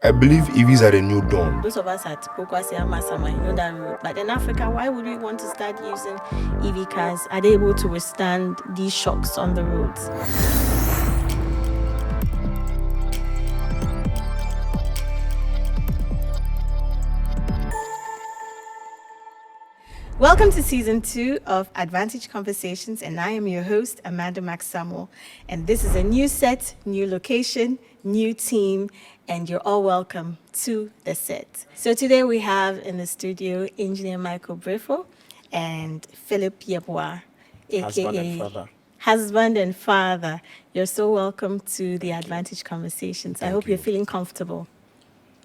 I believe EVs are the new dawn. Those of us at Pokwasi and Masama, you know that road. But in Africa, why would we want to start using EV cars? Are they able to withstand these shocks on the roads? Welcome to season 2 of Advantage Conversations, and I am your host, Amanda Max Samuel. And this is a new set, new location, new team, and you're all welcome to the set. So today we have in the studio Engineer Michael Brifo and Philip Yeboah, aka Husband and Father. You're so welcome to the Advantage Conversations. I hope you're feeling comfortable.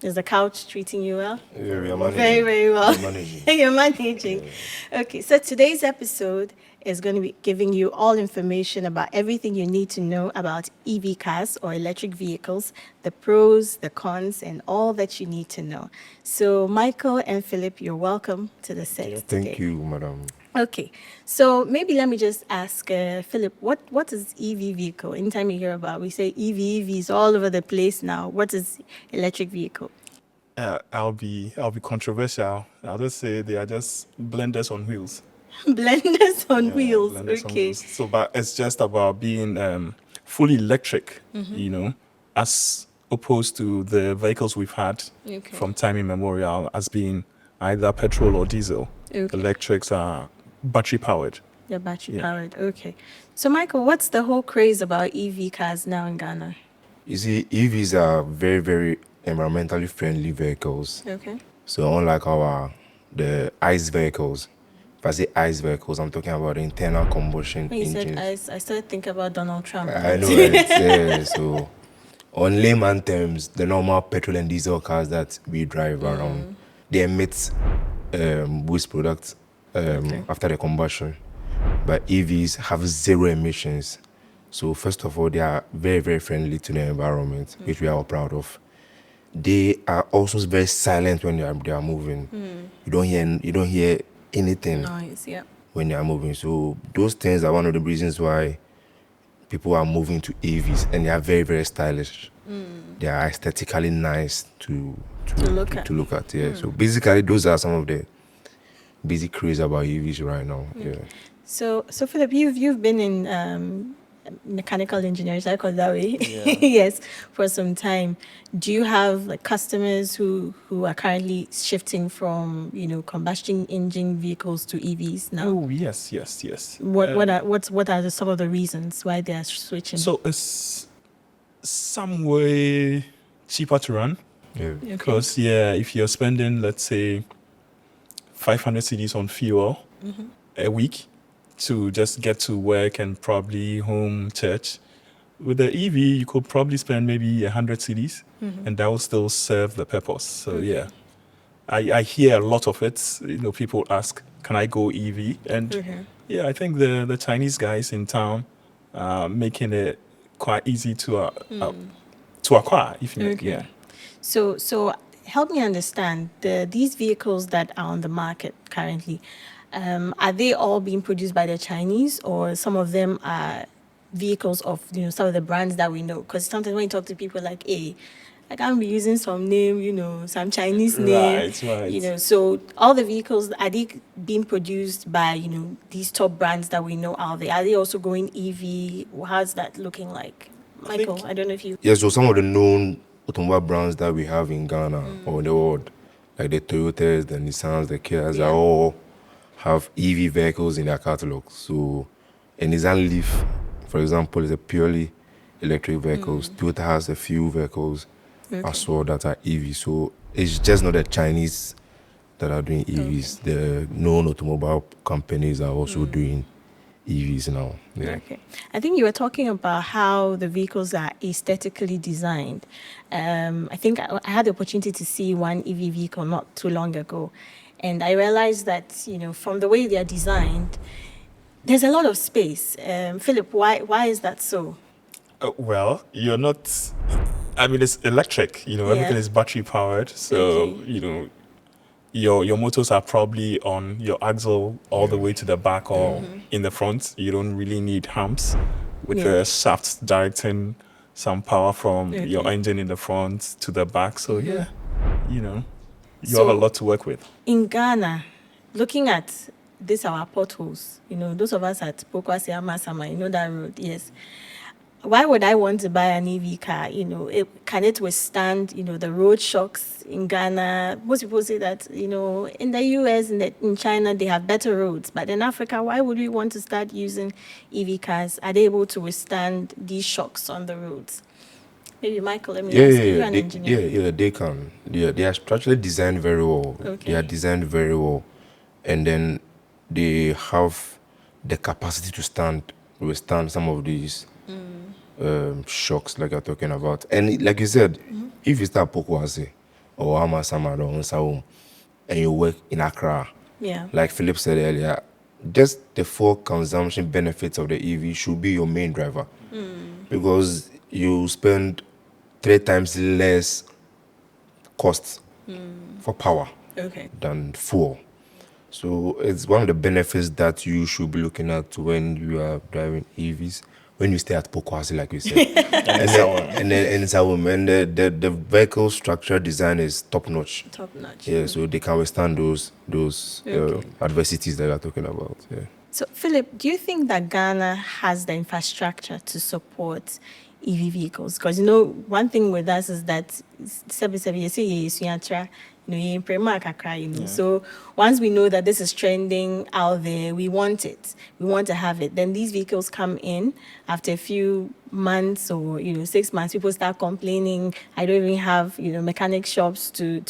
Is the couch treating you well? Yeah, we are managing. Very, very well. We're managing. You're managing. Yeah. Okay, so today's episode is going to be giving you all information about everything you need to know about EV cars or electric vehicles, the pros, the cons, and all that you need to know. So, Michael and Philip, you're welcome to the set today. Thank you, madam. Okay, so maybe let me just ask Philip, what is EV vehicle? Anytime you hear about, we say EVs all over the place now. What is electric vehicle? I'll be controversial. I'll just say they are just blenders on wheels. Blenders on wheels. Blenders on Okay. wheels. So, but it's just about being fully electric, you know, as opposed to the vehicles we've had from time immemorial as being either petrol or diesel. Okay. Electrics are battery powered. They're battery powered. Okay. So, Michael, what's the whole craze about EV cars now in Ghana? You see, EVs are very, very environmentally friendly vehicles. Okay. So unlike the ICE vehicles, if I say ICE vehicles, I'm talking about internal combustion When you engines. said ICE, I started thinking about Donald Trump. I know, right? Yeah, so on layman terms, the normal petrol and diesel cars that we drive around, they emit waste products after the combustion. But EVs have zero emissions. So first of all, they are very, very friendly to the environment, which we are all proud of. They are also very silent when they are moving. You don't hear anything Noise, yeah. when they are moving. So those things are one of the reasons why people are moving to EVs, and they are very, very stylish. They are aesthetically nice to look at. Yeah. So basically, those are some of the basic craze about EVs right now. Yeah. So Philip, you've been in mechanical engineering, I call it that way. Yes, for some time. Do you have like customers who are currently shifting from combustion engine vehicles to EVs now? Oh yes. What are some of the reasons why they are switching? So it's some way cheaper to run. Yeah. Because if you're spending, let's say, 500 cedis on fuel a week to just get to work and probably home, church, with the EV you could probably spend maybe 100 cedis, and that will still serve the purpose. So I hear a lot of it. People ask, "Can I go EV?" And I think the Chinese guys in town are making it quite easy to acquire. If you So help me understand these vehicles that are on the market currently. Are they all being produced by the Chinese, or some of them are vehicles of some of the brands that we know? Because sometimes when you talk to people like, hey, I can't be using some name, some Chinese name. Right. So all the vehicles, are they being produced by these top brands that we know out there? Are they also going EV? How's that looking like? Michael, I don't know if you... Yeah, so some of the known automobile brands that we have in Ghana or the world, like the Toyotas, the Nissans, the Kias, are all have EV vehicles in their catalog. So a Nissan Leaf, for example, is a purely electric vehicle. Toyota has a few vehicles as well that are EV. So it's just not the Chinese that are doing EVs. The known automobile companies are also doing EVs now. Yeah. Okay. I think you were talking about how the vehicles are aesthetically designed. I think I had the opportunity to see one EV vehicle not too long ago. And I realized that, from the way they are designed, there's a lot of space. Philip, why is that so? Well, you're not... I mean, it's electric. Everything is battery powered. So, your motors are probably on your axle all the way to the back or in the front. You don't really need humps with the shafts directing some power from your Okay. engine in the front to the back. So yeah, you know, you So- have a lot to work with. In Ghana, looking at this our potholes, those of us at Pokwasi Amasama, that road, yes. Why would I want to buy an EV car? Can it withstand, the road shocks in Ghana? Most people say that, in the US and in China, they have better roads. But in Africa, why would we want to start using EV cars? Are they able to withstand these shocks on the roads? Maybe Michael, let me ask you. You're an engineer. They can. Yeah, they are structurally designed very well. Okay. They are designed very well, and then they have the capacity to withstand some of these shocks like you're talking about. And like you said, if you start Pokwase or Amasama or Nsawam, and you work in Accra, Yeah. like Philip said earlier, just the full consumption benefits of the EV should be your main driver, because you spend 3 times less cost for power Okay. than fuel. So it's one of the benefits that you should be looking at when you are driving EVs. When you stay at Pokwasi, like you said, and the vehicle structure design is top notch. Top notch. Yeah, so they can withstand those Okay. adversities that you're talking about. Yeah. So, Philip, do you think that Ghana has the infrastructure to support EV vehicles? Because, one thing with us is that, so once we know that this is trending out there, we want it. We want to have it. Then these vehicles come in after a few months or, 6 months, people start complaining, I don't even have, mechanic shops to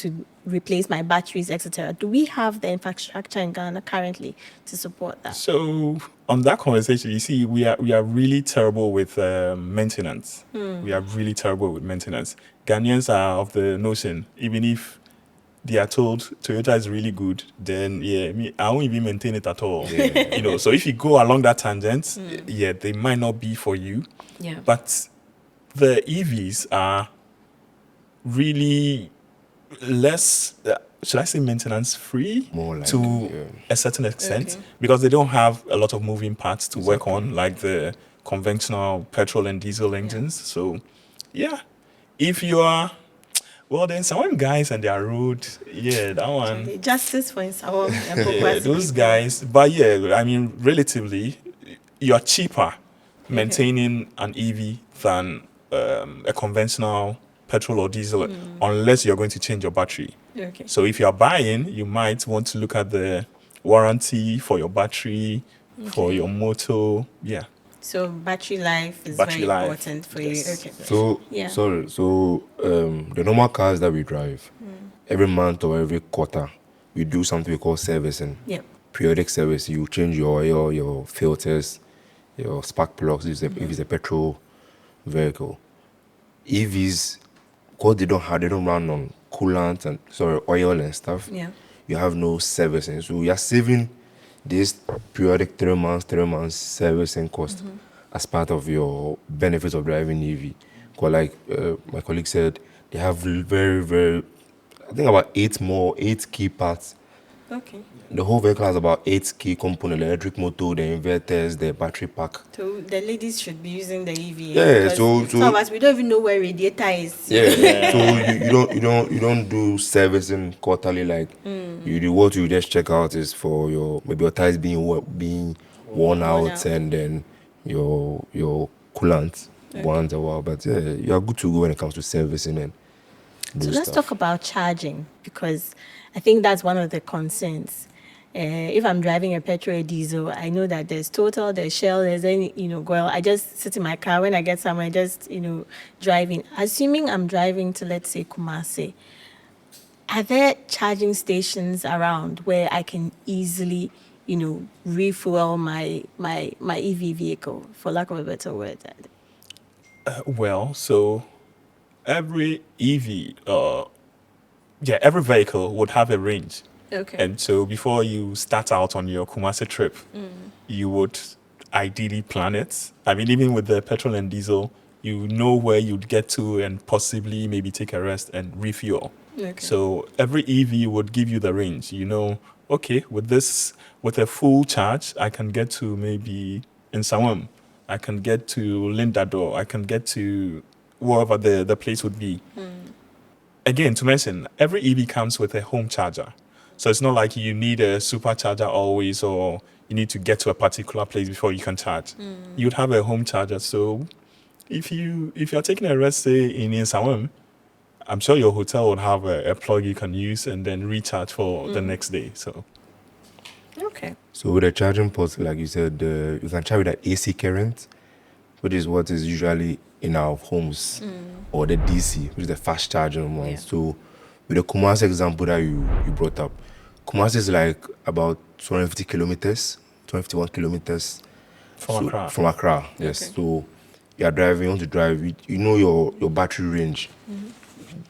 replace my batteries, etc. Do we have the infrastructure in Ghana currently to support that? So on that conversation, you see, we are really terrible with maintenance. We are really terrible with maintenance. Ghanaians are of the notion, even if they are told Toyota is really good, then I won't even maintain it at all. So if you go along that tangent, they might not be for you. Yeah. But the EVs are really less, should I say, maintenance free More like, to a certain extent, Okay. because they don't have a lot of moving parts to work on, like the conventional petrol and diesel engines. So, if you are, well, then some guys and their road, that one. Justice for Insawam and Yeah, Pokwasi those people. guys. But I mean, relatively, you're cheaper maintaining an EV than a conventional petrol or diesel, unless you're going to change your battery. Okay. So if you're buying, you might want to look at the warranty for your battery, for your motor. Yeah. So battery life is Battery very life, important for yes. you. Okay. So Yeah. sorry. So the normal cars that we drive, every month or every quarter, we do something we call servicing. Yep. Periodic service. You change your oil, your filters, your spark plugs if it's a petrol vehicle. EVs, because they don't run on coolant and oil and stuff. Yeah. You have no servicing, so you are saving this periodic 3 months servicing cost as part of your benefits of driving EV. Because like my colleague said, they have very, very, I think about 8 key parts. Okay. The whole vehicle has about 8 key components: the electric motor, the inverters, the battery pack. So the ladies should be using the EV. Yeah, because so- some of us, we don't even know where radiator is. Yeah. So you don't do servicing quarterly like you do. What you just check out is for your tires being worn out, and then your coolant once a while. But you are good to go when it comes to servicing and So those let's stuff. talk about charging, because I think that's one of the concerns. If I'm driving a petrol or diesel, I know that there's Total, there's Shell, there's any, Goil. I just sit in my car when I get somewhere, just, driving. Assuming I'm driving to, let's say, Kumasi, are there charging stations around where I can easily, refuel my EV vehicle, for lack of a better word? Well, so every EV, every vehicle would have a range. Okay. And so before you start out on your Kumasi trip, you would ideally plan it. I mean, even with the petrol and diesel, you know where you'd get to and possibly maybe take a rest and refuel. Okay. So every EV would give you the range. Okay, with a full charge, I can get to maybe in Sawam. I can get to Lindador. I can get to wherever the place would be. Again, to mention, every EV comes with a home charger. So it's not like you need a supercharger always, or you need to get to a particular place before you can charge. You'd have a home charger. So if you're taking a rest stay in Insawam, I'm sure your hotel would have a plug you can use and then recharge for the next day. So Okay. So with the charging port, like you said, you can charge with the AC current, which is what is usually in our homes, or the DC, which is the fast charging one. Yeah. So with the Kumasi example that you brought up, Kumasi is like about 250 kilometers, 251 kilometers from Accra. From Accra, yes. Okay. So you are driving, you want to drive, you know your battery range.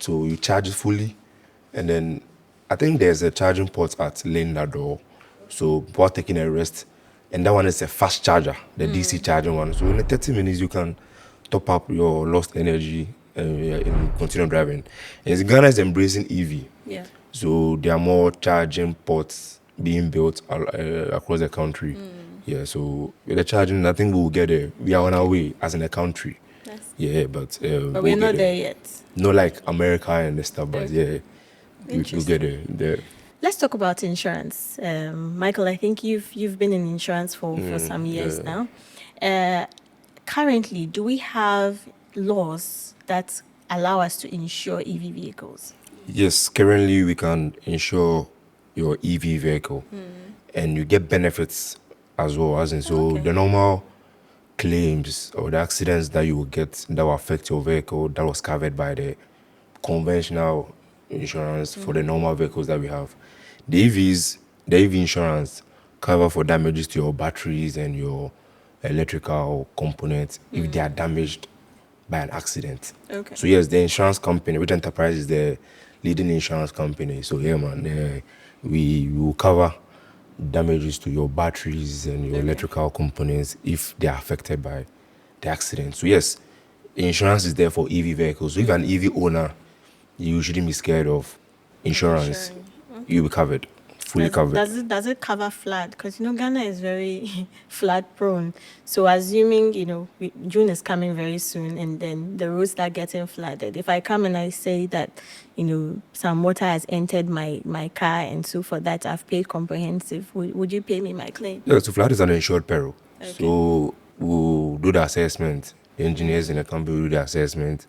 So you charge it fully, and then I think there's a charging port at Lane Door. So before taking a rest, and that one is a fast charger, the DC charging one. So in 30 minutes you can top up your lost energy and continue driving. And Ghana is embracing EV. Yeah. So there are more charging ports being built across the country. Yeah, so with the charging, I think we'll get there. We are on our way as in a country. Yes. Yeah, but But we'll we're get not there yet. Not like America and stuff, but yeah, we'll get there. Let's talk about insurance. Michael, I think you've been in insurance for some years now. Currently, do we have laws that allow us to insure EV vehicles? Yes, currently we can insure your EV vehicle, and you get benefits as well. As in, so Okay. the normal claims or the accidents that you will get that will affect your vehicle that was covered by the conventional insurance for the normal vehicles that we have. The EV insurance cover for damages to your batteries and your electrical components if they are damaged by an accident. Okay. So yes, the insurance company, which Enterprise is the leading insurance company. So yeah, man, we will cover damages to your batteries and your electrical components if they are affected by the accident. So yes, insurance is there for EV vehicles. So if you're an EV owner, you shouldn't be scared of insurance. Insuring. You'll be covered, fully covered. Does it cover flood? Because Ghana is very flood prone. So assuming June is coming very soon, and then the roads start getting flooded. If I come and I say that some water has entered my car, and so for that I've paid comprehensive, would you pay me my claim? Yeah, so flood is an insured peril. Okay. So we'll do the assessment. The engineers in the company will do the assessment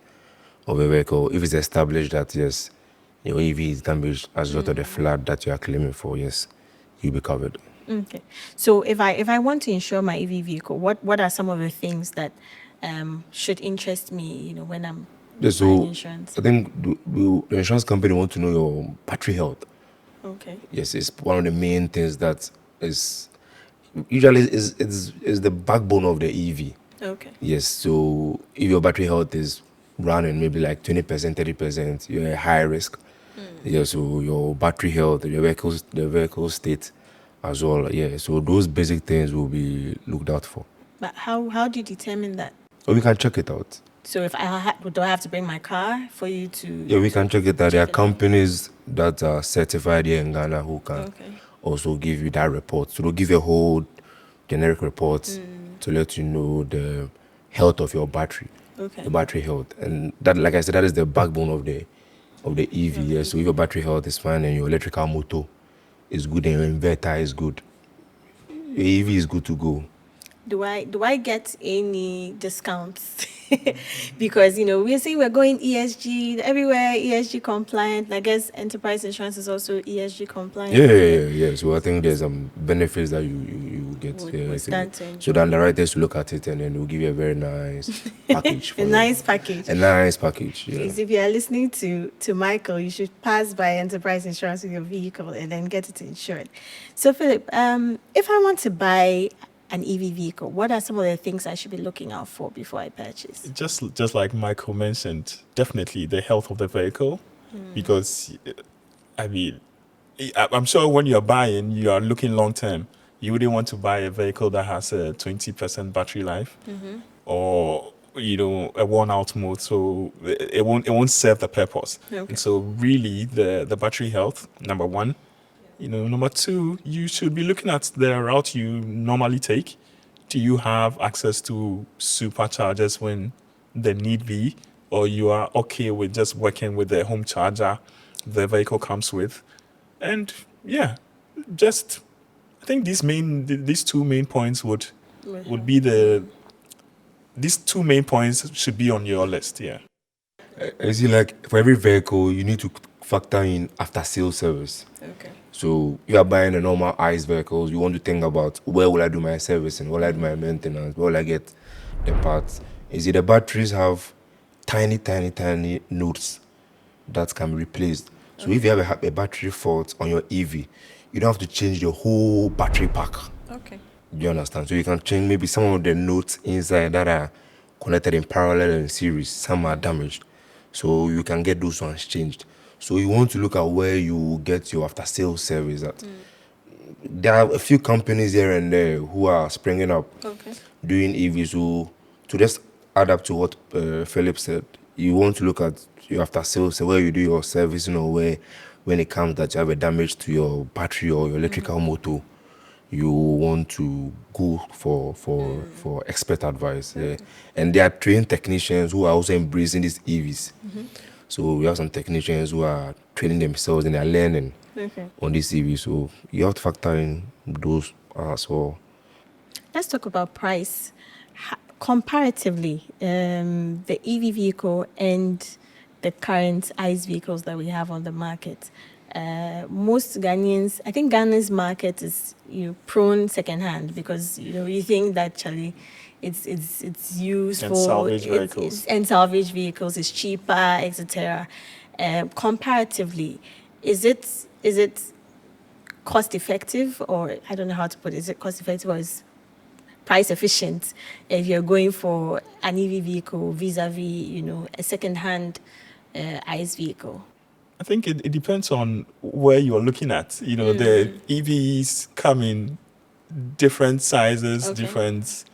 of a vehicle. If it's established that yes, your EV is damaged as a result of the flood that you are claiming for, yes, you'll be covered. Okay. So if I want to insure my EV vehicle, what are some of the things that should interest me, when I'm Yeah, so buying insurance? I think the insurance company want to know your battery health. Okay. Yes, it's one of the main things that is usually is the backbone of the EV. Okay. Yes, so if your battery health is running maybe like 20%, 30%, you're at high risk. Yeah, so your battery health, the vehicle state as well. Yeah, so those basic things will be looked out for. But how do you determine that? Or we can check it out. So if do I have to bring my car for you to? Yeah, we can check it out. There are check it out? companies that are certified here in Ghana who can Okay. also give you that report. So they'll give you a whole generic report to let you know the health of your battery, Okay. the battery health. And that, like I said, that is the backbone of the EV. Yeah. So if your battery health is fine and your electrical motor is good and your inverter is good, your EV is good to go. Do I get any discounts? Because we say we're going ESG everywhere, ESG compliant. I guess enterprise insurance is also ESG compliant. Yeah. So I think there's some benefits that you get. Would stand to enjoy. So the underwriters will look at it and then we'll give you a very nice package. A nice package. A nice package. Yeah. Please, if you are listening to Michael, you should pass by enterprise insurance with your vehicle and then get it insured. So Philip, if I want to buy an EV vehicle, what are some of the things I should be looking out for before I purchase? Just like Michael mentioned, definitely the health of the vehicle, because I'm sure when you're buying, you are looking long term. You wouldn't want to buy a vehicle that has a 20% battery life, or a worn out mode, so it won't serve the purpose. Okay. And so really the battery health, number one. Number two, you should be looking at the route you normally take. Do you have access to superchargers when the need be? or you are okay with just working with the home charger the vehicle comes with. And yeah, just I think these two main points would be these two main points should be on your list. Yeah. You see, like for every vehicle, you need to factor in after sales service. Okay. So you are buying a normal ICE vehicles, you want to think about where will I do my servicing, where will I do my maintenance, where will I get the parts. You see, the batteries have tiny nodes that can be replaced. So if you have a battery fault on your EV, you don't have to change the whole battery pack. Okay. Do you understand? So you can change maybe some of the nodes inside that are connected in parallel and series. Some are damaged. So you can get those ones changed. So you want to look at where you get your after sales service at. There are a few companies here and there who are springing up Okay. doing EVs. So to just add up to what Philip said, you want to look at your after sales, where you do your servicing, or where when it comes that you have a damage to your battery or your electrical motor, you want to go for expert advice. Yeah. And there are trained technicians who are also embracing these EVs. So we have some technicians who are training themselves and they are learning Okay. on this EV. So you have to factor in those as well. Let's talk about price. Comparatively, the EV vehicle and the current ICE vehicles that we have on the market. Most Ghanaians, I think Ghana's market is prone secondhand because you think that actually it's used And for salvage vehicles. and salvage vehicles is cheaper, etc. Comparatively, is it cost effective, or I don't know how to put it. Is it cost effective or is price efficient if you're going for an EV vehicle vis-a-vis a second-hand ICE vehicle? I think it depends on where you're looking at. The EVs come in different sizes, Okay. different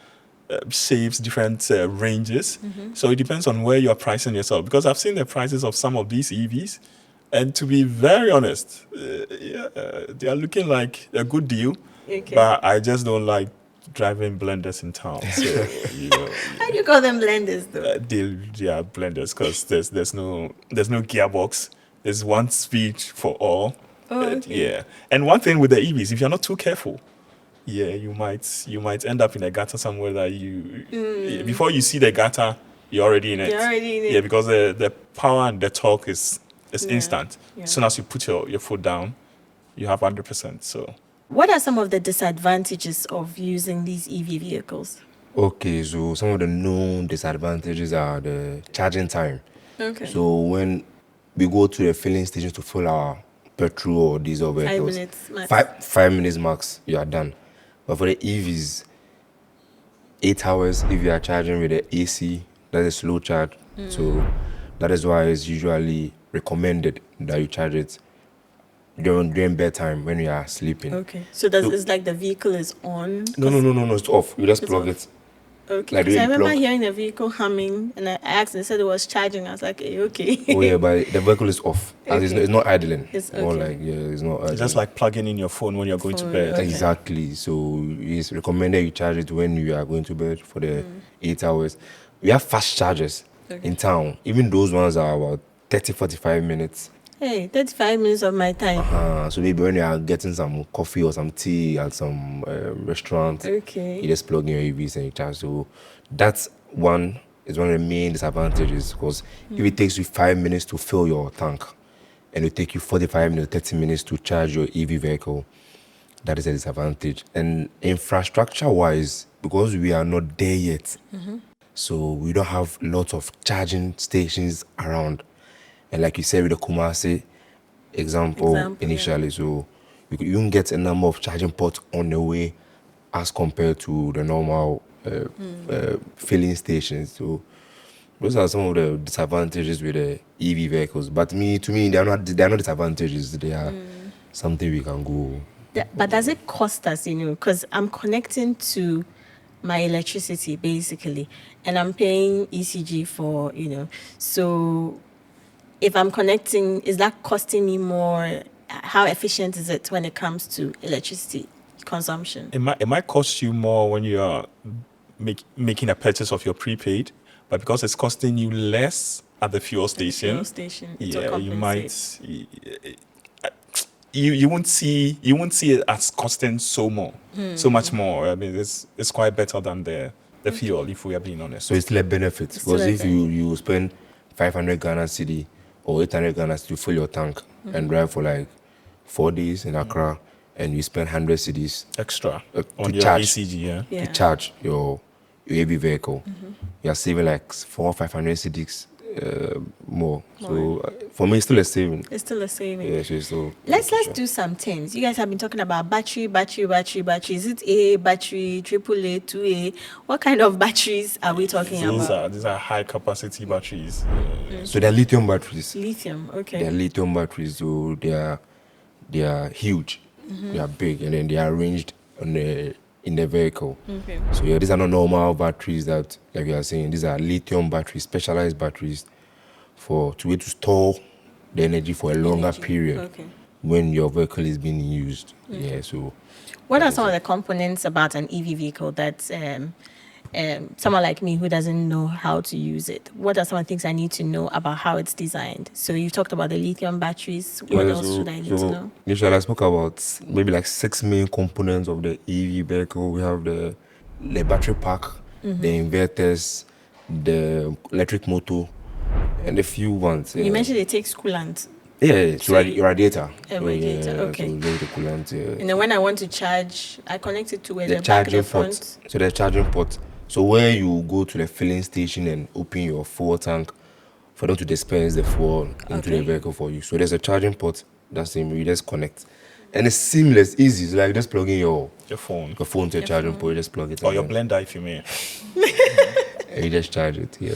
shapes, different ranges. So it depends on where you're pricing yourself. Because I've seen the prices of some of these EVs, and to be very honest, they are looking like a good deal. Okay. But I just don't like driving blenders in town. So How do you call them blenders though? they are blenders because there's no gearbox. There's one speed for all. Oh, okay. Yeah. And one thing with the EVs, if you're not too careful, you might end up in a gutter somewhere that before you see the gutter, you're already in it. You're already in it. Yeah, because the power and the torque is instant. Yeah. As soon as you put your foot down, you have 100%. So What are some of the disadvantages of using these EV vehicles? Okay, so some of the known disadvantages are the charging time. Okay. So when we go to the filling stations to fill our petrol or diesel vehicles, 5 minutes max. 5 minutes max, you are done. But for the EVs, 8 hours if you are charging with the AC, that's a slow charge. So that is why it's usually recommended that you charge it during bedtime when you are sleeping. Okay. So it's like the vehicle is on? No, it's off. You just It's plug off. it. Okay. Like So I doing remember plug. hearing the vehicle humming, and I asked, and they said it was charging. I was like, okay. Oh yeah, but the vehicle is off. As Okay. it's not idling. It's More okay. like it's not idling. it's just like plugging in your phone when you're going to Phone, bed. okay. Exactly. So it's recommended you charge it when you are going to bed for the 8 hours. We have fast chargers Okay. in town. Even those ones are about 30-45 minutes. Hey, 35 minutes of my time. So maybe when you are getting some coffee or some tea at some restaurant, Okay. you just plug in your EVs and you charge. So that's one of the main disadvantages, because if it takes you 5 minutes to fill your tank and it take you 45 minutes, 30 minutes to charge your EV vehicle, that is a disadvantage. And infrastructure wise, because we are not there yet, so we don't have lots of charging stations around. And like you said with the Kumasi example Yeah. initially, so you can get a number of charging ports on the way as compared to the normal filling stations. So those are some of the disadvantages with the EV vehicles. But to me, they are not disadvantages. They are something we can go. But does it cost us, because I'm connecting to my electricity basically, and I'm paying ECG for, so if I'm connecting, is that costing me more? How efficient is it when it comes to electricity consumption? It might cost you more when you are making a purchase of your prepaid, but because it's costing you less at the fuel The station. fuel station. It will Yeah, you compensate. might. You won't see it as costing so much more. I mean, it's quite better than the fuel, if we are being honest. So it's still a benefit It's still because a if you spend 500 Ghana cedi or 800 Ghana cedi to fill your tank and drive for like 4 days in Accra, and you spend 100 cedis Extra to on your charge ACG, yeah. Yeah. to charge your AV vehicle, you are saving like 400-500 cedis more. So for me, it's still a saving. It's still a saving. Yeah, so it's still. Let's do some things. You guys have been talking about battery. Is it A battery, AAA, 2A? What kind of batteries are we talking about? These are high capacity batteries. So they're lithium batteries. Lithium. Okay. They're lithium batteries, so they are huge, they are big, and then they are arranged in the vehicle. Okay. So yeah, these are not normal batteries that, like you are saying, these are lithium batteries, specialized batteries to be able to store the energy for a longer Energy. period Okay. when your vehicle is being used. Yeah, so What are some of the components about an EV vehicle that someone like me who doesn't know how to use it? What are some of the things I need to know about how it's designed? So you've talked about the lithium batteries. What else should I need to know? Initially, I spoke about maybe like 6 main components of the EV vehicle. We have the battery pack, the inverters, the electric motor, and a few ones. You mentioned it takes coolant. Yeah, so So your radiator. a radiator, okay. So the coolant, And then when I want to charge, I connect it to where the the back, charging the front. port. So the charging port. So where you go to the filling station and open your fuel tank for them to dispense the fuel into the Okay. vehicle for you. So there's a charging port. That's the you just connect, and it's seamless, easy. It's like just plugging your phone phone to a charging port. You just plug it. or and your then- blender, if you may. and you just charge it. Yeah.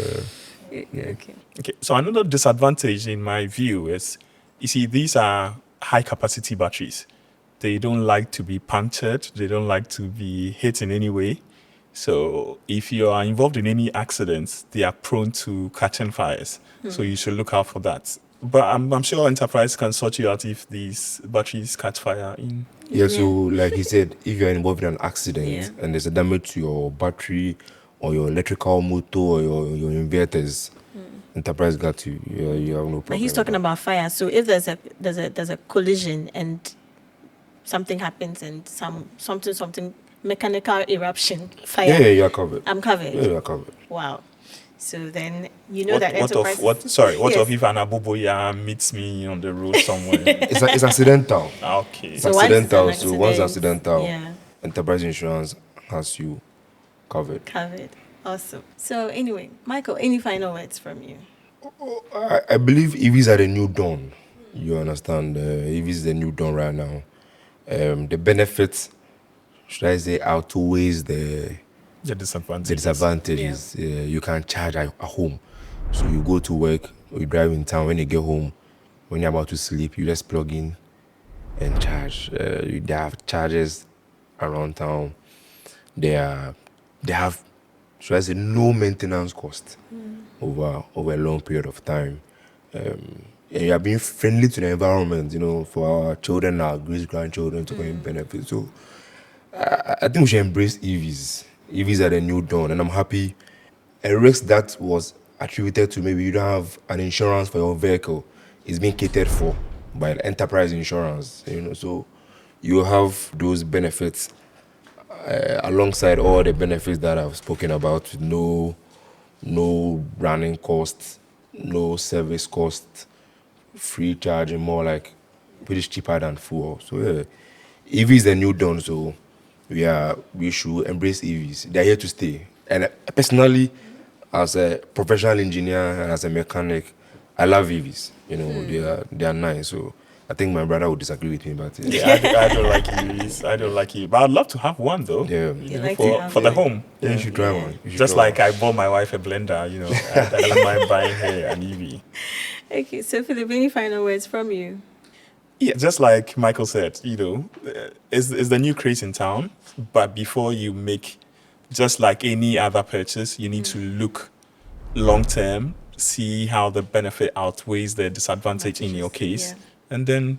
Okay. Okay, so another disadvantage in my view is, you see, these are high capacity batteries. They don't like to be punctured. They don't like to be hit in any way. So if you are involved in any accidents, they are prone to catching fires. So you should look out for that. But I'm sure Enterprise can sort you out if these batteries catch fire in. Yeah, so like he said, if you're involved in an accident Yeah. and there's a damage to your battery or your electrical motor or your inverters, Enterprise got you. You have no problem. But he's talking about fire. So if there's a collision and something happens and something mechanical eruption, fire, Yeah, you are covered. I'm covered. Yeah, you are covered. Wow. So then you know that What Enterprise. What Yes. if an abuboya meets me on the road somewhere? It's accidental. Okay. It's So once it's an accidental. So once accident, accidental, yeah. Enterprise Insurance has you covered. Covered. Awesome. So anyway, Michael, any final words from you? I believe EVs are the new dawn. You understand? EVs is the new dawn right now. The benefits, should I say, outweighs the disadvantages. You can charge at home. So you go to work, or you drive in town. When you get home, when you're about to sleep, you just plug in and charge. They have chargers around town. They have, should I say, no maintenance cost over a long period of time. And you are being friendly to the environment, for our children, our great-grandchildren to come and benefit. So I think we should embrace EVs. EVs are the new dawn, and I'm happy. A risk that was attributed to maybe you don't have an insurance for your vehicle is being catered for by Enterprise Insurance. So you have those benefits alongside all the benefits that I've spoken about. No running costs, no service costs, free charging, more like pretty cheaper than fuel. So yeah, EV is the new dawn. So we should embrace EVs. They're here to stay. And personally, as a professional engineer and as a mechanic, I love EVs. They are nice. So I think my brother would disagree with me, but I don't like EVs. I don't like it. But I'd love to have one though. yeah, You like to have For the it. home. yeah, you should try one. You should Just try like I bought my wife a blender, I don't mind buying her an EV. Okay, so Philip, any final words from you? Yeah, just like Michael said, it's the new craze in town. But before you make, just like any other purchase, you need to look long term, see how the benefit outweighs the disadvantage in your case, Yeah. and then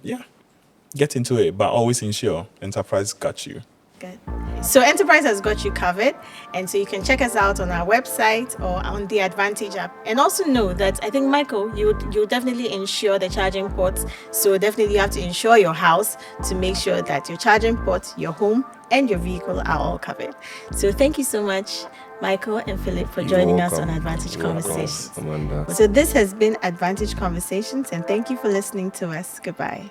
get into it. But always ensure Enterprise got you. Good. So Enterprise has got you covered, and so you can check us out on our website or on the Advantage app. And also know that I think, Michael, you'll definitely insure the charging ports. So definitely you have to insure your house to make sure that your charging port, your home, and your vehicle are all covered. So thank you so much, Michael and Philip, for joining us on Advantage Conversations. Amanda. So this has been Advantage Conversations, and thank you for listening to us. Goodbye.